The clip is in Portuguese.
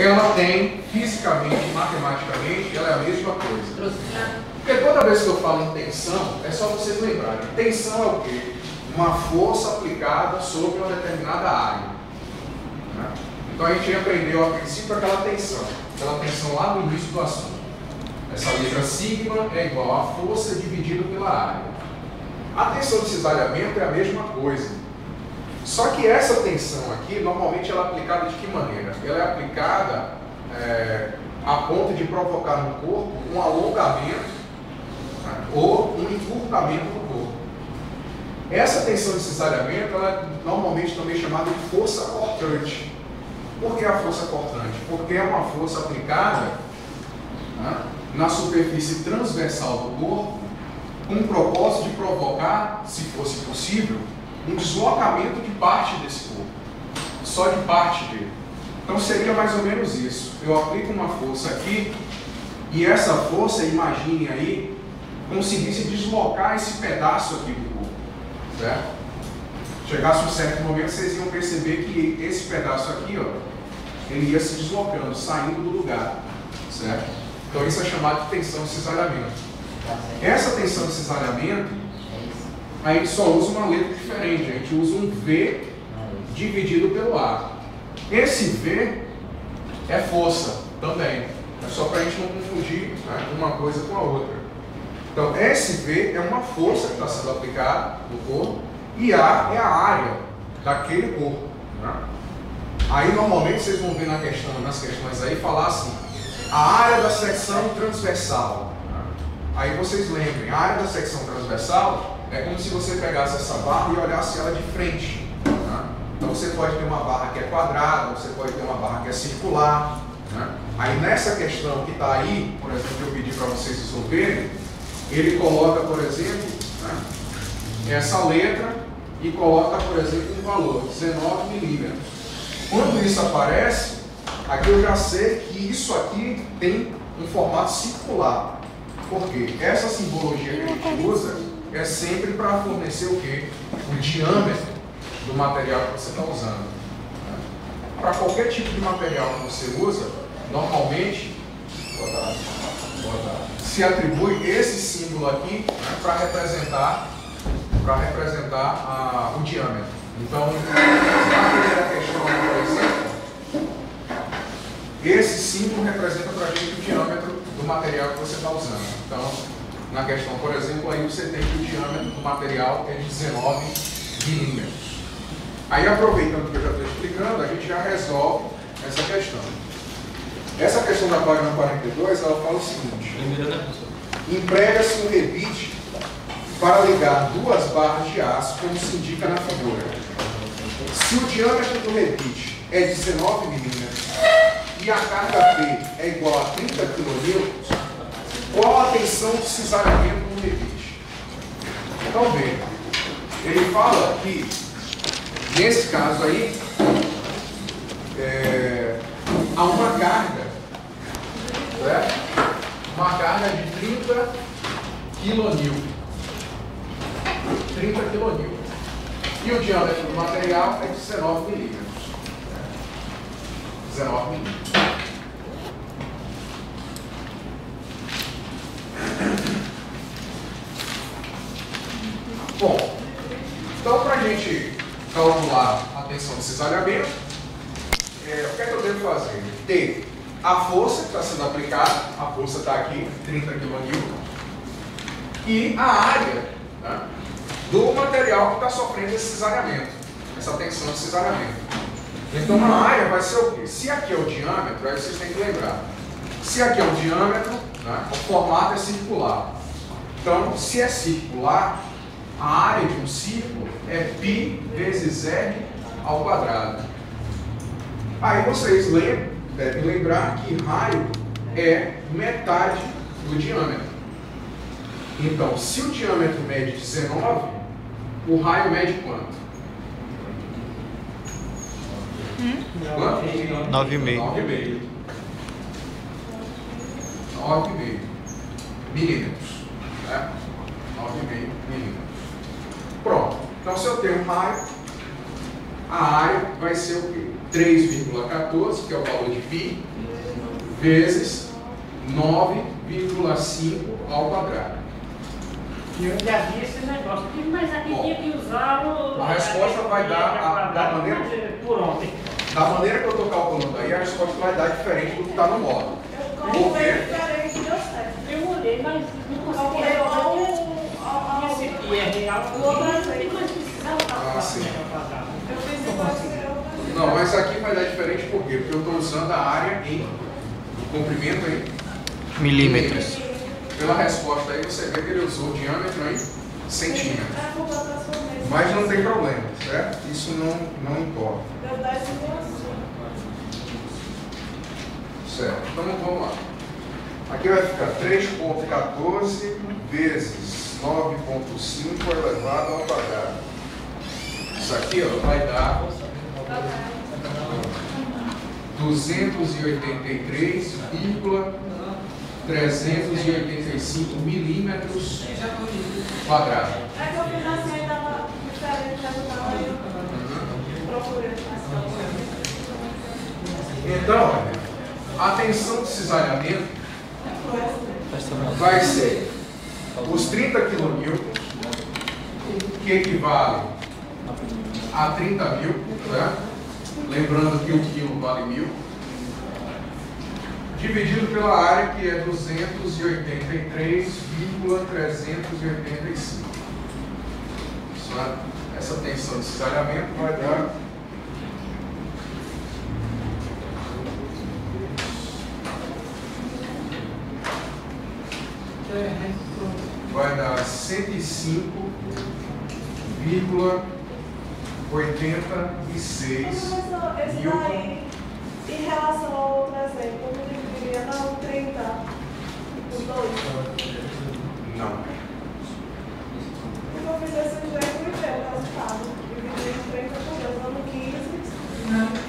ela tem, fisicamente, matematicamente, ela é a mesma coisa. Porque toda vez que eu falo em tensão, é só vocês lembrarem. Tensão é o quê? Uma força aplicada sobre uma determinada área. Né? Então a gente aprendeu a princípio aquela tensão lá no início do assunto. Essa letra sigma é igual a força dividido pela área. A tensão de cisalhamento é a mesma coisa. Só que essa tensão aqui, normalmente ela é aplicada de que maneira? Ela é aplicada a ponto de provocar no corpo um alongamento, né, ou um encurtamento do corpo. Essa tensão de cisalhamento, ela é normalmente também chamada de força cortante. Por que a força cortante? Porque é uma força aplicada, né, na superfície transversal do corpo, com o propósito de provocar, se fosse possível, um deslocamento de parte desse corpo, só de parte dele. Então seria mais ou menos isso. Eu aplico uma força aqui, e essa força, imagine aí, conseguisse deslocar esse pedaço aqui do corpo, certo? Chegasse um certo momento, vocês iam perceber que esse pedaço aqui, ó, ele ia se deslocando, saindo do lugar, certo? Então isso é chamado de tensão de cisalhamento. Essa tensão de cisalhamento, a gente só usa uma letra diferente, a gente usa um V dividido pelo A. Esse V é força também, é só para a gente não confundir, né, uma coisa com a outra. Então esse V é uma força que está sendo aplicada no corpo, e A é a área daquele corpo. Né? Aí normalmente vocês vão ver nas questões aí falar assim, a área da secção transversal. Né? Aí vocês lembrem, a área da secção transversal é como se você pegasse essa barra e olhasse ela de frente. Né? Então você pode ter uma barra que é quadrada, você pode ter uma barra que é circular. Né? Aí nessa questão que está aí, por exemplo, que eu pedi para vocês resolverem, ele coloca, por exemplo, né, essa letra e coloca, por exemplo, um valor, 19 milímetros. Quando isso aparece, aqui eu já sei que isso aqui tem um formato circular. Por quê? Essa simbologia que a gente usa é sempre para fornecer o quê? O diâmetro do material que você está usando. Para qualquer tipo de material que você usa, normalmente se atribui esse símbolo aqui, né, para representar o diâmetro. Então, na primeira questão, por exemplo, esse símbolo representa para a gente o diâmetro do material que você está usando. Então, na questão, por exemplo, aí você tem que o diâmetro do material é de 19 milímetros. Aí, aproveitando que eu já estou explicando, a gente já resolve essa questão. Essa questão da página 42, ela fala o seguinte: emprega-se um rebite para ligar duas barras de aço, como se indica na figura. Se o diâmetro do rebite é 19 milímetros e a carga P é igual a 30 kN, qual a tensão de cisalhamento no rebite? Então, veja, ele fala que, nesse caso aí, há uma carga, certo? Uma carga de 30 kN. 30 kN. E o diâmetro do material é de 19 milímetros. 19 milímetros. Bom, então para a gente calcular a tensão de cisalhamento, o que é que eu devo fazer? Ter a força que está sendo aplicada, a força está aqui, 30 kN, e a área, né, do material que está sofrendo esse cisalhamento, essa tensão de cisalhamento. Então a área vai ser o quê? Se aqui é o diâmetro, aí vocês têm que lembrar. Se aqui é o diâmetro, né, o formato é circular. Então, se é circular, a área de um círculo é π vezes r ao quadrado. Aí vocês devem lembrar que raio é metade do diâmetro. Então, se o diâmetro mede 19, o raio mede quanto? 9,5. 9,5 milímetros. Né? 9,5 milímetros. Pronto. Então, se eu tenho um raio, a área vai ser o quê? 3,14, que é o valor de π, vezes 9,5 ao quadrado. Eu já vi esse negócio, mas aqui tinha que usar o... A resposta vai dar da maneira... Por ontem. Da maneira que eu estou calculando aí, a resposta vai dar diferente do que está no módulo. Por quê? Eu olhei, mas não consegui esse aqui é real. Ah, sim. Não, mas aqui vai dar diferente por quê? Porque eu estou usando a área em comprimento em milímetros. Pela resposta aí você vê que ele usou o diâmetro em centímetros. Mas não tem problema, certo? Isso não importa. Certo, então vamos lá. Aqui vai ficar 3,14 vezes 9,5 elevado ao quadrado. Isso aqui ó, vai dar 283,385 milímetros quadrados. Então, olha, a tensão de cisalhamento vai ser os 30 kN, que equivale a 30 mil, né? Lembrando que o quilo vale 1000, dividido pela área, que é 283,385. Essa tensão de cisalhamento vai dar vai dar 105,86 Newton. Em relação ao outro exemplo, eu dividiria não 30 por 2. Não. Porque eu fiz esse jeito e deu o resultado. Dividir 30 por 2, dando 15.